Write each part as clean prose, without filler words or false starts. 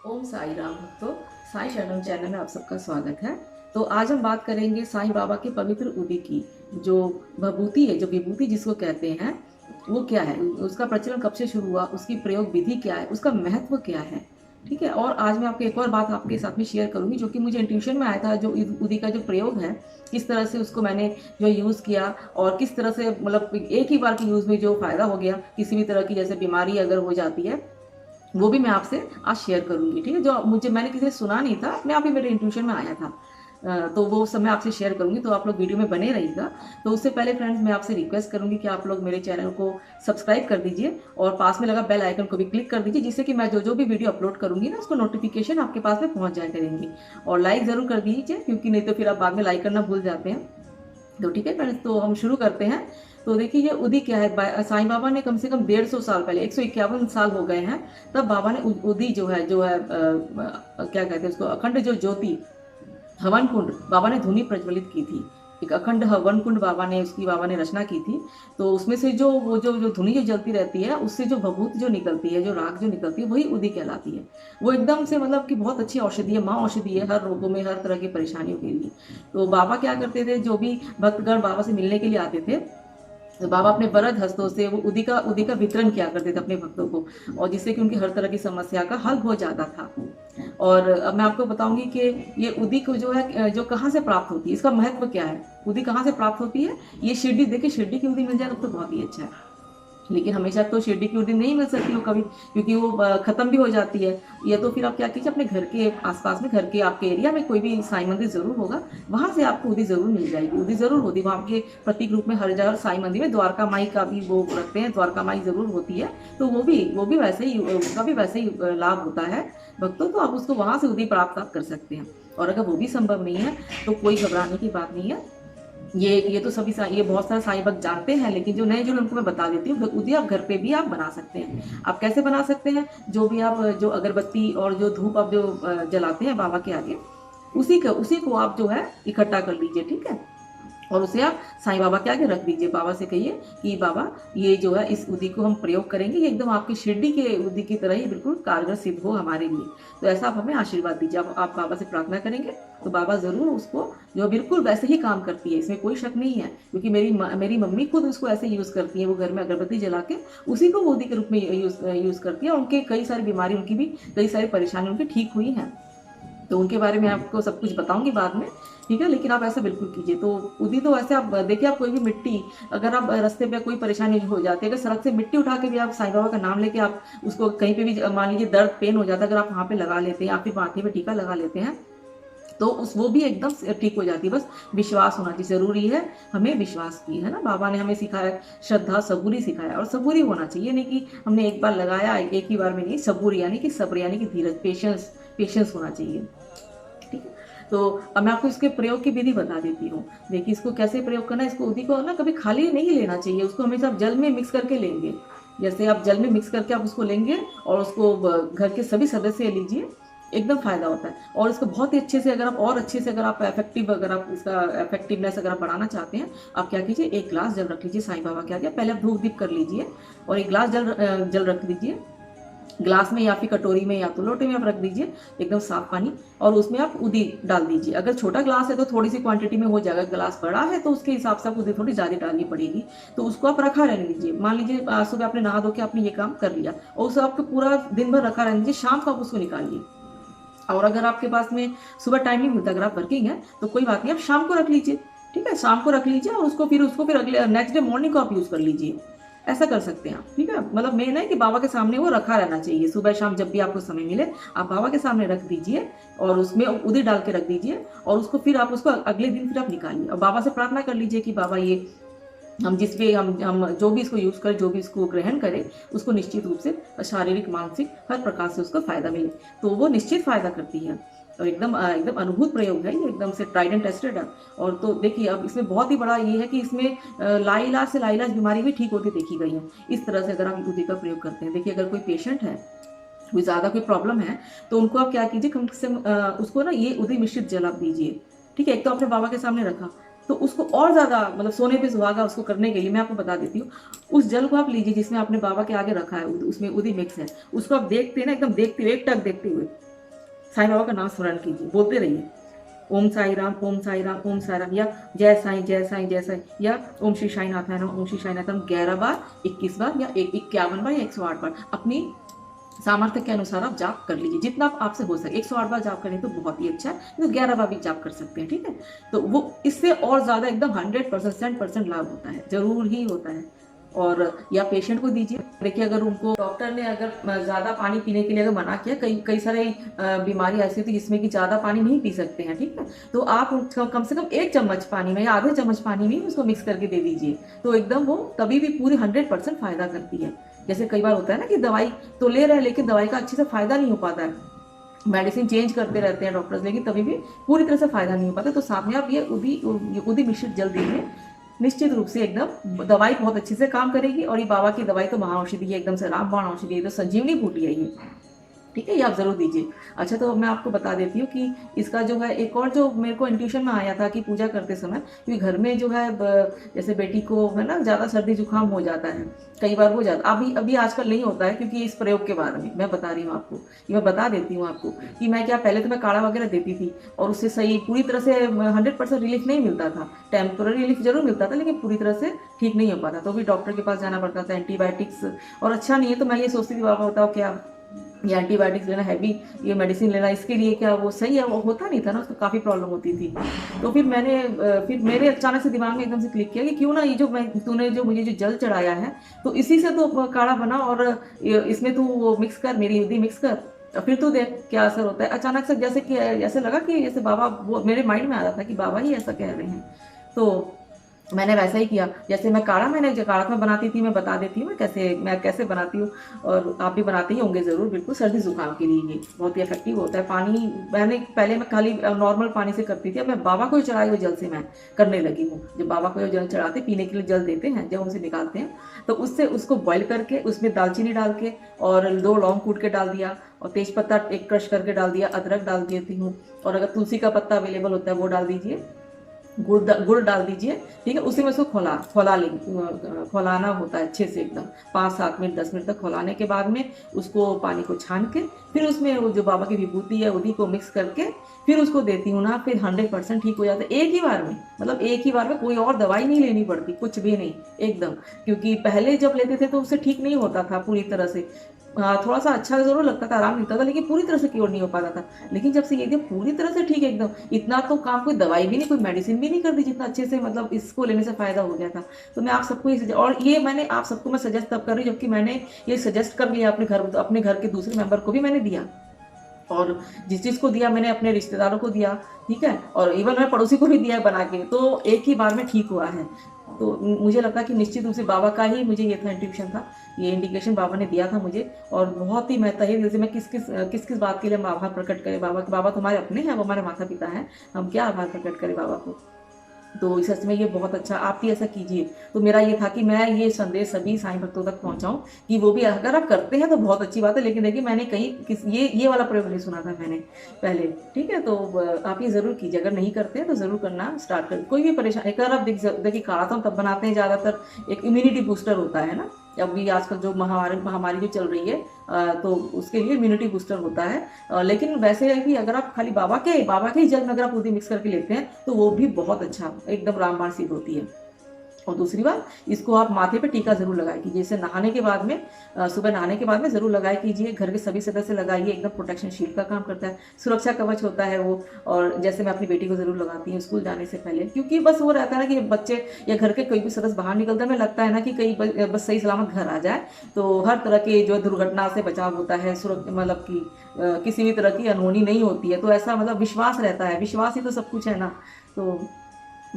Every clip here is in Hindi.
ओम साई राम भक्तों, साई शरणम चैनल में आप सबका स्वागत है। तो आज हम बात करेंगे साईं बाबा के पवित्र उदी की। जो भभूति है, जो विभूति जिसको कहते हैं, वो क्या है, उसका प्रचलन कब से शुरू हुआ, उसकी प्रयोग विधि क्या है, उसका महत्व क्या है। ठीक है। और आज मैं आपको एक और बात आपके साथ में शेयर करूंगी जो कि मुझे इंट्यूशन में आया था। जो उदी का जो प्रयोग है, किस तरह से उसको मैंने जो यूज़ किया और किस तरह से मतलब एक ही बार के यूज़ में जो फ़ायदा हो गया, किसी भी तरह की जैसे बीमारी अगर हो जाती है, वो भी मैं आपसे आज शेयर करूंगी। ठीक है। जो मुझे मैंने किसी से सुना नहीं था, अपने आप ही मेरे इंट्यूशन में आया था। तो वो सब मैं आपसे शेयर करूंगी, तो आप लोग वीडियो में बने रहिएगा। तो उससे पहले फ्रेंड्स, मैं आपसे रिक्वेस्ट करूंगी कि आप लोग मेरे चैनल को सब्सक्राइब कर दीजिए और पास में लगा बेल आइकन को भी क्लिक कर दीजिए, जिससे कि मैं जो जो भी वीडियो अपलोड करूंगी ना, उसको नोटिफिकेशन आपके पास में पहुंच जाया करेंगी। और लाइक ज़रूर कर दीजिए, क्योंकि नहीं तो फिर आप बाद में लाइक करना भूल जाते हैं। तो ठीक है फ्रेंड्स, तो हम शुरू करते हैं। तो देखिए, ये उदी क्या है। साईं बाबा ने कम से कम 150 साल पहले, 151 साल हो गए हैं, तब बाबा ने उदी जो है क्या कहते हैं उसको, अखंड जो ज्योति, हवन कुंड, बाबा ने धुनी प्रज्वलित की थी। एक अखंड हवन कुंड बाबा ने रचना की थी। तो उसमें से जो वो जो धुनी जो जलती रहती है, उससे जो भभूत जो निकलती है, जो राख जो निकलती है, वही उदी कहलाती है। वो एकदम से मतलब कि बहुत अच्छी औषधि है, माँ औषधि है हर रोगों में, हर तरह की परेशानियों के लिए। तो बाबा क्या करते थे, जो भी भक्तगण बाबा से मिलने के लिए आते थे, तो बाबा अपने वरद हस्तों से वो उदी का वितरण किया करते थे अपने भक्तों को, और जिससे कि उनकी हर तरह की समस्या का हल हो जाता था। और अब मैं आपको बताऊंगी कि ये उदी को जो है, जो कहाँ से प्राप्त होती है, इसका महत्व क्या है, उदी कहाँ से प्राप्त होती है। ये शिरडी, देखिए शिरडी की उदी मिल जाए तो बहुत ही अच्छा है। लेकिन हमेशा तो शिरडी की उदी नहीं मिल सकती वो कभी, क्योंकि वो खत्म भी हो जाती है। या तो फिर आप क्या कीजिए, अपने घर के आसपास में, घर के आपके एरिया में कोई भी साईं मंदिर जरूर होगा, वहां से आपको उदी जरूर मिल जाएगी। उदी जरूर होती है वहाँ के प्रतीक रूप में, हर जगह साईं मंदिर में द्वारका माई का भी वो रखते हैं, द्वारका माई जरूर होती है। तो वो भी वैसे ही, उसका भी वैसे ही लाभ होता है भक्तों। तो आप उसको वहां से उदी प्राप्त आप कर सकते हैं। और अगर वो भी संभव नहीं है, तो कोई घबराने की बात नहीं है। ये तो सभी ये बहुत सारे साईं भक्त जानते हैं, लेकिन जो नए जो उनको मैं बता देती हूँ। उदी आप घर पे भी आप बना सकते हैं। आप कैसे बना सकते हैं, जो भी आप जो अगरबत्ती और जो धूप आप जो जलाते हैं बाबा के आगे, उसी को आप जो है इकट्ठा कर लीजिए। ठीक है। और उसे आप साईं बाबा के आगे रख दीजिए। बाबा से कहिए कि बाबा, ये जो है इस उदी को हम प्रयोग करेंगे, ये एकदम आपकी शिरडी के उदी की तरह ही बिल्कुल कारगर सिद्ध हो हमारे लिए। तो ऐसा आप हमें आशीर्वाद दीजिए। आप बाबा से प्रार्थना करेंगे तो बाबा जरूर उसको, जो बिल्कुल वैसे ही काम करती है, इसमें कोई शक नहीं है। क्योंकि मेरी मम्मी खुद उसको ऐसे यूज करती है, वो घर में अगरबत्ती जला के उसी को उदी के रूप में यूज करती है। उनके कई सारी बीमारी, उनकी भी कई सारी परेशानी उनकी ठीक हुई है। तो उनके बारे में आपको सब कुछ बताऊंगी बाद में। ठीक है। लेकिन आप ऐसा बिल्कुल कीजिए। तो उदी तो ऐसे आप देखिए, आप कोई भी मिट्टी, अगर आप रास्ते पे कोई परेशानी हो जाती है, अगर सड़क से मिट्टी उठा के भी आप साईं बाबा का नाम लेके आप उसको कहीं पे भी, मान लीजिए दर्द पेन हो जाता है, अगर आप वहाँ पे लगा लेते हैं या फिर माथे पे टीका लगा लेते हैं, तो उस वो भी एकदम ठीक हो जाती है। बस विश्वास होना चाहिए, जरूरी है हमें विश्वास की, है ना। बाबा ने हमें सिखाया, श्रद्धा सबूरी सिखाया, और सबूरी होना चाहिए। नहीं कि हमने एक बार लगाया, एक ही बार में नहीं, सबूरी यानी कि सब्र, यानी कि धीरज, पेशेंस, पेशेंस होना चाहिए। ठीक है। तो अब मैं आपको इसके प्रयोग की विधि बता देती हूँ। देखिए, इसको कैसे प्रयोग करना है। इसको उदी को ना कभी खाली नहीं लेना चाहिए, उसको हमेशा आप जल में मिक्स करके लेंगे। जैसे आप जल में मिक्स करके आप उसको लेंगे, और उसको घर के सभी सदस्य लीजिए, एकदम फायदा होता है। और इसको बहुत ही अच्छे से, अगर आप और अच्छे से, अगर आप इफेक्टिव, अगर आप इसका इफेक्टिवनेस अगर आप बढ़ाना चाहते हैं, आप क्या कीजिए, एक गिलास जल रख लीजिए साईं बाबा के आगे। पहले आप धूप दीप कर लीजिए, और एक गिलास जल रख लीजिए, ग्लास में या फिर कटोरी में या तो लोटे में आप रख दीजिए, एकदम साफ पानी। और उसमें आप उदी डाल दीजिए। अगर छोटा ग्लास है तो थोड़ी सी क्वांटिटी में हो जाएगा, ग्लास बड़ा है तो उसके हिसाब से आपको उदी थोड़ी ज़्यादा डालनी पड़ेगी। तो उसको आप रखा रहने दीजिए। मान लीजिए सुबह आपने नहा धो के आपने ये काम कर लिया, और उसे आपको पूरा दिन भर रखा रहने दीजिए, शाम को आप उसको निकालिए। और अगर आपके पास में सुबह टाइम नहीं मिलता, अगर आप वर्किंग है, तो कोई बात नहीं, आप शाम को रख लीजिए। ठीक है, शाम को रख लीजिए, और उसको फिर अगले नेक्स्ट डे मॉर्निंग को आप यूज़ कर लीजिए। ऐसा कर सकते हैं आप। ठीक है। मतलब मेन है कि बाबा के सामने वो रखा रहना चाहिए। सुबह शाम जब भी आपको समय मिले, आप बाबा के सामने रख दीजिए, और उसमें उदी डाल के रख दीजिए। और उसको फिर आप उसको अगले दिन फिर आप निकालिए, और बाबा से प्रार्थना कर लीजिए कि बाबा, ये हम जिस भी हम जो भी इसको यूज करें, जो भी इसको ग्रहण करें, उसको निश्चित रूप से शारीरिक मानसिक हर प्रकार से उसको फायदा मिले। तो वो निश्चित फायदा करती है, और एकदम अनुभूत प्रयोग है ये, एकदम से ट्राइड एंड टेस्टेड है। और तो देखिए, अब इसमें बहुत ही बड़ा ये है कि इसमें लाइलाज से लाइलाज बीमारी भी ठीक होती देखी गई है, इस तरह से अगर आप उदी का प्रयोग करते हैं। देखिए, अगर कोई पेशेंट है, कोई ज़्यादा कोई प्रॉब्लम है, तो उनको आप क्या कीजिए, कम से कम उसको ना ये उदी मिश्रित जल आप दीजिए। ठीक है। एक तो आपने बाबा के सामने रखा, तो उसको और ज़्यादा मतलब सोने पे सुहागा उसको करने के लिए मैं आपको बता देती हूँ। उस जल को आप लीजिए जिसमें आपने बाबा के आगे रखा है, उसमें उदी मिक्स है, उसको आप देखते हैं ना, एकदम देखते हुए, एक टक देखते हुए साईं बाबा का नाम स्मरण कीजिए, बोलते रहिए, ओम साई राम, ओम साई राम, ओम साई राम, या जय साईं, जय साईं, जय साईं, या ओम श्री साई नाथाय नमः, ओम श्री साई नाथाय नमः 11 बार, 21 बार या 51 बार या 108 बार अपनी सामर्थ्य के अनुसार आप जाप कर लीजिए, जितना आपसे हो सके। 108 बार जाप करें तो बहुत ही अच्छा है, तो 11 बार भी जाप कर सकते हैं, ठीक है। तो वो इससे और ज़्यादा एकदम 100% लाभ होता है, ज़रूर ही होता है। और या पेशेंट को दीजिए। देखिए, अगर उनको डॉक्टर ने अगर ज़्यादा पानी पीने के लिए अगर मना किया, कई कई सारे बीमारी ऐसी होती है जिसमें कि ज़्यादा पानी नहीं पी सकते हैं, ठीक है, तो आप कम से कम 1 चम्मच पानी में या आधे चम्मच पानी में उसको मिक्स करके दे दीजिए, तो एकदम वो तभी भी पूरी 100% फायदा करती है। जैसे कई बार होता है ना कि दवाई तो ले रहे हैं लेकिन दवाई का अच्छे से फायदा नहीं हो पाता है, मेडिसिन चेंज करते रहते हैं डॉक्टर्स, लेकिन तभी भी पूरी तरह से फायदा नहीं हो पाता। तो साथ में आप ये उदी मिश्रित जल दीजिए, निश्चित रूप से एकदम दवाई बहुत अच्छे से काम करेगी। और ये बाबा की दवाई तो महाऔषधि है, एकदम से रामबाण औषधि है, तो संजीवनी बूटी है ये, ठीक है, ये आप ज़रूर दीजिए। अच्छा, तो मैं आपको बता देती हूँ कि इसका जो है एक और जो मेरे को इंट्यूशन में आया था कि पूजा करते समय, क्योंकि घर में जो है जैसे बेटी को है ना ज़्यादा सर्दी जुकाम हो जाता है, कई बार हो जाता, अभी अभी आजकल नहीं होता है, क्योंकि इस प्रयोग के बारे में मैं बता रही हूँ आपको, कि मैं बता देती हूँ आपको कि मैं क्या, पहले तो मैं काढ़ा वगैरह देती थी और उससे सही पूरी तरह से 100% रिलीफ नहीं मिलता था, टेम्पोररी रिलीफ जरूर मिलता था लेकिन पूरी तरह से ठीक नहीं हो पाता, तो भी डॉक्टर के पास जाना पड़ता था, एंटीबायोटिक्स, और अच्छा नहीं है। तो मैं ये सोचती थी, बाबा बताओ क्या ये एंटीबायोटिक्स लेना, हैवी ये मेडिसिन लेना, इसके लिए क्या वो सही है? वो होता नहीं था ना, उसको काफ़ी प्रॉब्लम होती थी। तो फिर मेरे अचानक से दिमाग में एकदम से क्लिक किया कि क्यों ना ये जो तूने जो मुझे जो जल चढ़ाया है, तो इसी से तो काढ़ा बना और इसमें तू वो मिक्स कर, मेरी हल्दी मिक्स कर, फिर तू देख क्या असर होता है। अचानक से जैसे कि ऐसे लगा कि जैसे बाबा, वो मेरे माइंड में आ रहा था कि बाबा ही ऐसा कह रहे हैं। तो मैंने वैसा ही किया, जैसे मैं काढ़ा, मैंने जो काढ़ा में बनाती थी, मैं बता देती हूँ मैं कैसे बनाती हूँ, और आप भी बनाते ही होंगे ज़रूर, बिल्कुल सर्दी जुकाम के लिए ये बहुत ही इफेक्टिव होता है। पानी मैंने पहले मैं खाली नॉर्मल पानी से करती थी, अब मैं बाबा को ही चढ़ाई हुए जल से मैं करने लगी हूँ। जब बाबा को जल चढ़ाते, पीने के लिए जल देते हैं, जब उनसे निकालते हैं, तो उससे उसको बॉयल करके उसमें दालचीनी डाल के और 2 लौंग कूट के डाल दिया, और तेज पत्ता एक क्रश करके डाल दिया, अदरक डाल देती हूँ, और अगर तुलसी का पत्ता अवेलेबल होता है वो डाल दीजिए, गुड़ डाल दीजिए, ठीक है। उसी में उसको खौलाना होता है अच्छे से, एकदम 5-7 मिनट 10 मिनट तक खौलाने के बाद में उसको पानी को छान के फिर उसमें वो जो बाबा की विभूति है उदी को मिक्स करके फिर उसको देती हूँ ना, फिर 100% ठीक हो जाता है एक ही बार में, मतलब एक ही बार में, कोई और दवाई नहीं लेनी पड़ती, कुछ भी नहीं एकदम। क्योंकि पहले जब लेते थे तो उससे ठीक नहीं होता था पूरी तरह से, थोड़ा सा अच्छा ज़रूर लगता था, आराम मिलता था, लेकिन पूरी तरह से क्योर नहीं हो पाता था। लेकिन जब से ये पूरी तरह से ठीक है एकदम, इतना तो काम कोई दवाई भी नहीं, कोई मेडिसिन भी नहीं करती, जितना अच्छे से मतलब इसको लेने से फ़ायदा हो गया था। तो मैं आप सबको ये और ये मैंने आप सबको मैं सजेस्ट तब कर रही हूँ जबकि मैंने ये सजेस्ट कर लिया अपने घर के दूसरे मेंबर को भी मैंने दिया, और जिस चीज़ को दिया मैंने अपने रिश्तेदारों को दिया, ठीक है, और इवन मैं पड़ोसी को भी दिया है बना के, तो एक ही बार में ठीक हुआ है। तो मुझे लगता है कि निश्चित रूप से बाबा का ही मुझे ये था इंट्यूशन था, ये इंडिकेशन बाबा ने दिया था मुझे, और बहुत ही मैं तहे दिल से मैं किस किस बात के लिए हम आभार प्रकट करें बाबा के। बाबा तुम्हारे अपने हैं, वो हमारे माता पिता हैं, हम क्या आभार प्रकट करें बाबा को। तो सच में ये बहुत अच्छा, आप भी ऐसा कीजिए। तो मेरा ये था कि मैं ये संदेश सभी साईं भक्तों तक पहुंचाऊं कि वो भी अगर आप करते हैं तो बहुत अच्छी बात है, लेकिन देखिए मैंने कहीं ये वाला प्रयोग नहीं सुना था मैंने पहले, ठीक है। तो आप ये ज़रूर कीजिए, अगर नहीं करते हैं तो ज़रूर करना स्टार्ट करें। कोई भी परेशानी, अगर आप देखिए काढ़ा तो हम तब बनाते हैं ज़्यादातर, एक इम्यूनिटी बूस्टर होता है ना, अभी आजकल जो महामारी जो चल रही है, तो उसके लिए इम्यूनिटी बूस्टर होता है। लेकिन वैसे है कि अगर आप खाली बाबा के ही जल में अगर आप उदी मिक्स करके लेते हैं तो वो भी बहुत अच्छा एकदम रामबाण सिद्ध होती है। और दूसरी बात, इसको आप माथे पे टीका जरूर लगाए कीजिए, जैसे नहाने के बाद में, सुबह नहाने के बाद में जरूर लगाए कीजिए, घर के सभी सदस्य लगाइए, एकदम प्रोटेक्शन शील्ड का काम करता है, सुरक्षा कवच होता है वो। और जैसे मैं अपनी बेटी को जरूर लगाती हूँ स्कूल जाने से पहले, क्योंकि बस वो रहता है ना कि बच्चे या घर के कोई भी सदस्य बाहर निकलते हैं, लगता है ना कि कहीं बस सही सलामत घर आ जाए, तो हर तरह के जो दुर्घटना से बचाव होता है, मतलब कि किसी भी तरह की अनहोनी नहीं होती है, तो ऐसा मतलब विश्वास रहता है, विश्वास ही तो सब कुछ है ना। तो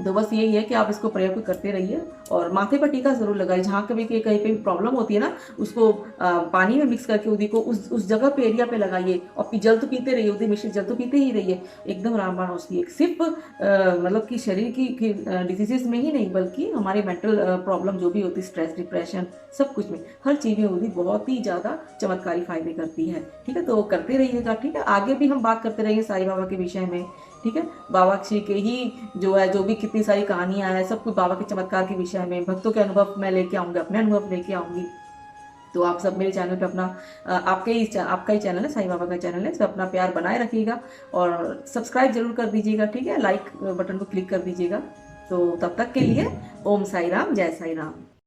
बस यही है कि आप इसको प्रयोग करते रहिए, और माथे पर टीका जरूर लगाइए, जहाँ कहीं पे भी प्रॉब्लम होती है ना, उसको पानी में मिक्स करके उदी को उस जगह पे, एरिया पे लगाइए, और जल तो पीते रहिए, उदी मिश्रित जल तो पीते ही रहिए, एकदम रामबाण उसकी एक सिर्फ मतलब कि शरीर की डिजीजेस में ही नहीं, बल्कि हमारे मेंटल प्रॉब्लम जो भी होती है, स्ट्रेस, डिप्रेशन, सब कुछ में, हर चीज़ में उदी बहुत ही ज़्यादा चमत्कारी फायदे करती है, ठीक है। तो करते रहिएगा, ठीक है, आगे भी हम बात करते रहेंगे साईं बाबा के विषय में, ठीक है। बाबा श्री के ही जो भी कितनी सारी कहानियां हैं, सब कुछ बाबा के चमत्कार के विषय में, भक्तों के अनुभव मैं लेके आऊंगी, अपने अनुभव लेके आऊंगी, तो आप सब मेरे चैनल पे अपना आपका ही चैनल है, साईं बाबा का चैनल है, तो अपना प्यार बनाए रखिएगा और सब्सक्राइब जरूर कर दीजिएगा, ठीक है, लाइक बटन को क्लिक कर दीजिएगा। तो तब तक के लिए ओम साई राम, जय साई राम।